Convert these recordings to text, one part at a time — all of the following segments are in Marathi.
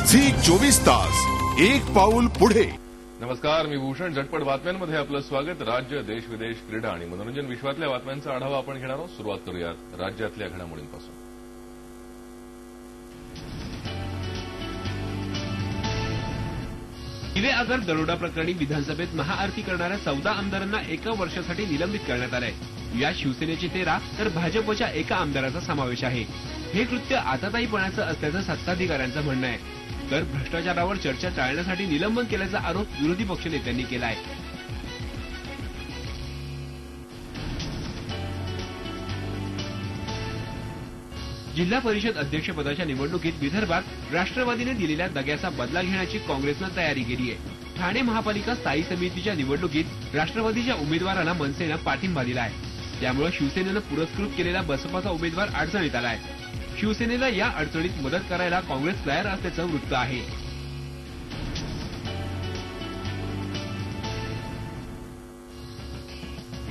झी 24 तास एक पाऊल पुढे। नमस्कार, मी भूषण. झटपट बातम्यांमध्ये आपलं स्वागत. राज्य, देश, विदेश, क्रीडा आणि मनोरंजन विश्वातल्या बातम्यांचा आढावा आपण घेणार आहोत. सुरुवात करूयात राज्यातल्या घडामोडींपासून. दिवे आगार दरोडा प्रकरणी विधानसभेत महाआरती करणाऱ्या 14 आमदारांना 1 वर्षासाठी निलंबित करण्यात आलंय. यात शिवसेनेचे 13 तर भाजपच्या 1 आमदाराचा समावेश आहे. हे कृत्य आताताईपणाचं असल्याचं सत्ताधिकाऱ्यांचं म्हणणं आहे. तर भ्रष्टाचारावर चर्चा टाळण्यासाठी निलंबन केल्याचा आरोप विरोधी पक्षनेत्यांनी केला आहे. जिल्हा परिषद अध्यक्षपदाच्या निवडणुकीत विदर्भात राष्ट्रवादीने दिलेल्या दग्याचा बदला घेण्याची काँग्रेसनं तयारी केली आहे. ठाणे महापालिका स्थायी समितीच्या निवडणुकीत राष्ट्रवादीच्या उमेदवाराला मनसेनं पाठिंबा दिला आहे. त्यामुळे शिवसेनेनं पुरस्कृत केलेला बसपाचा उमेदवार अडचणीत आलाय. शिवसेनेला या अडचणीत मदत करायला काँग्रेस तयार असल्याचं वृत्त आहे.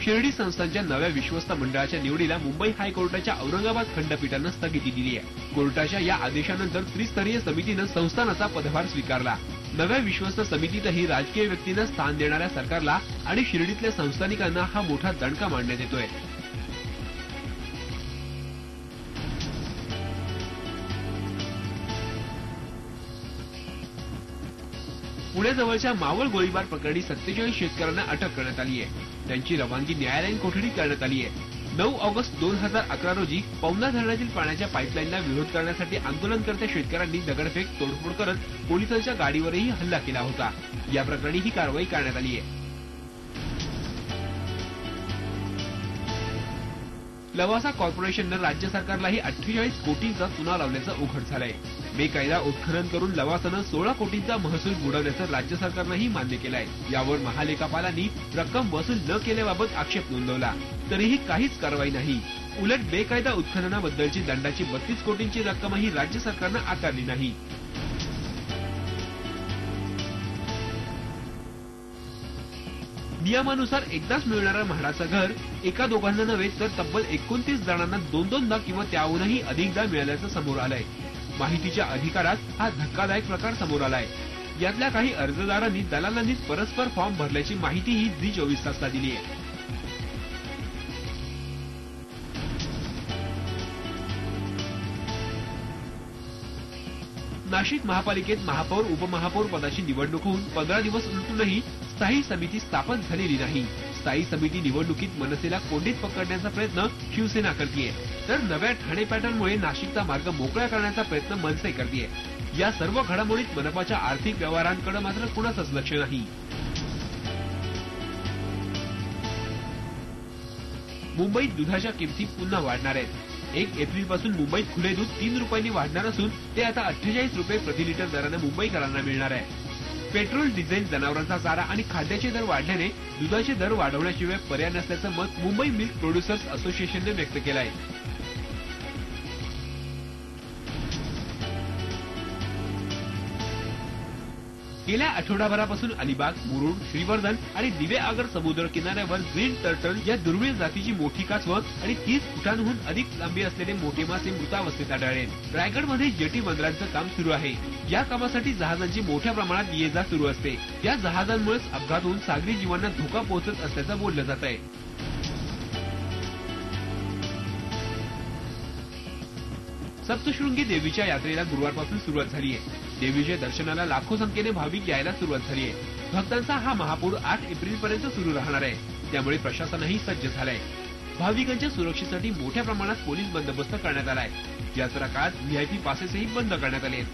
शिर्डी संस्थांच्या नव्या विश्वस्त मंडळाच्या निवडीला मुंबई हायकोर्टाच्या औरंगाबाद खंडपीठानं स्थगिती दिली आहे. कोर्टाच्या या आदेशानंतर त्रिस्तरीय समितीनं संस्थानाचा पदभार स्वीकारला. नव्या विश्वस्त समितीतही राजकीय व्यक्तींना स्थान देणाऱ्या सरकारला आणि शिर्डीतल्या संस्थानिकांना हा मोठा दणका मांडण्यात येतोय. पुण्याजवळच्या मावळ गोळीबार प्रकरणी 47 शेतकऱ्यांना अटक करण्यात आली आहे. त्यांची रवानगी न्यायालयीन कोठडीत करण्यात आली आहे. 9 ऑगस्ट 2011 रोजी पवना धरणातील पाण्याच्या पाईपलाईनला विरोध करण्यासाठी आंदोलनकर्त्या शेतकऱ्यांनी दगडफेक, तोडफोड करत पोलिसांच्या गाडीवरही हल्ला केला होता. या प्रकरणी ही कारवाई करण्यात आली आहे. लवासा कॉर्पोरेशननं राज्य सरकारलाही 48 कोटींचा चुना लावल्याचं उघड झालंय. बेकायदा उत्खनन करून लवासानं 16 कोटींचा महसूल बुडवल्याचं राज्य सरकारनंही मान्य केलंय. यावर महालेखापालांनी रक्कम वसूल न केल्याबाबत आक्षेप नोंदवला. तरीही काहीच कारवाई नाही. उलट बेकायदा उत्खननाबद्दलची दंडाची 32 कोटींची रक्कमही राज्य सरकारनं आकारली नाही. नियमानुसार एकदाच मिळणारं म्हाडाचं घर एका दोघांना नव्हे तर तब्बल 29 जणांना 2-2दा किंवा त्याहूनही अधिकदा मिळाल्याचं समोर आलंय. माहितीच्या अधिकारात हा धक्कादायक प्रकार समोर आलाय. यातल्या काही अर्जदारांनी दलालांनी परस्पर फॉर्म भरल्याची माहितीही झी 24 तासला दिली आहे. नाशिक महापालिकेत महापौर उपमहापौर पदाची निवडणूक होऊन 15 दिवस उलटूनही स्थायी समिती स्थापन झालेली नाही. स्थायी समिती निवडणुकीत मनसेला कोंडीत पकडण्याचा प्रयत्न शिवसेना करतेय, तर नव्या ठाणे पॅटर्नमुळे नाशिकचा मार्ग मोकळा करण्याचा प्रयत्न मनसे करतेय. या सर्व घडामोडीत मनपाच्या आर्थिक व्यवहारांकडे मात्र कुणाचंच लक्ष नाही. मुंबईत दुधाच्या किमती पुन्हा वाढणार आहेत. 1 एप्रिलपासून मुंबईत खुले दूध 3 रुपयांनी वाढणार असून ते आता 48 रुपये प्रति लिटर दराने मुंबईकरांना मिळणार आहे. पेट्रोल, डिझेल, जनावरांचा चारा आणि खाद्याचे दर वाढल्याने दुधाचे दर वाढवण्याशिवाय पर्याय नसल्याचं मत मुंबई मिल्क प्रोड्युसर्स असोसिएशनने व्यक्त केलं आहे. गेल्या आठवडाभरापासून अलिबाग, मुरुड, श्रीवर्धन आणि दिवे आगर समुद्र किनाऱ्यावर ग्रीन टर्टल या दुर्मिळ जातीची मोठी कासवं आणि 30 फुटांहून अधिक लांबी असलेले मोठे मासे मृतावस्थेत आढळले. रायगडमध्ये जेटी बंदरांचं काम सुरू आहे. या कामासाठी जहाजांची मोठ्या प्रमाणात ये-जा सुरू असते. या जहाजांमुळेच अपघात होऊन सागरी जीवांना धोका पोहोचत असल्याचं बोललं जात आहे. सप्तशृंगी देवीच्या यात्रेला गुरुवारपासून सुरुवात झाली आहे. देवीच्या दर्शनाला लाखो संख्येने भाविक यायला सुरुवात झाली आहे. भक्तांचा हा महापूर 8 एप्रिलपर्यंत सुरू राहणार आहे. त्यामुळे प्रशासनही सज्ज झालंय. भाविकांच्या सुरक्षेसाठी मोठ्या प्रमाणात पोलीस बंदोबस्त करण्यात आलाय. यात्रा काळात व्हीआयपी पासेसही बंद करण्यात आले आहेत.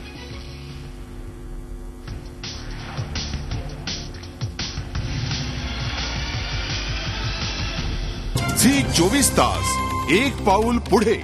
झी 24 तास एक पाऊल पुढे.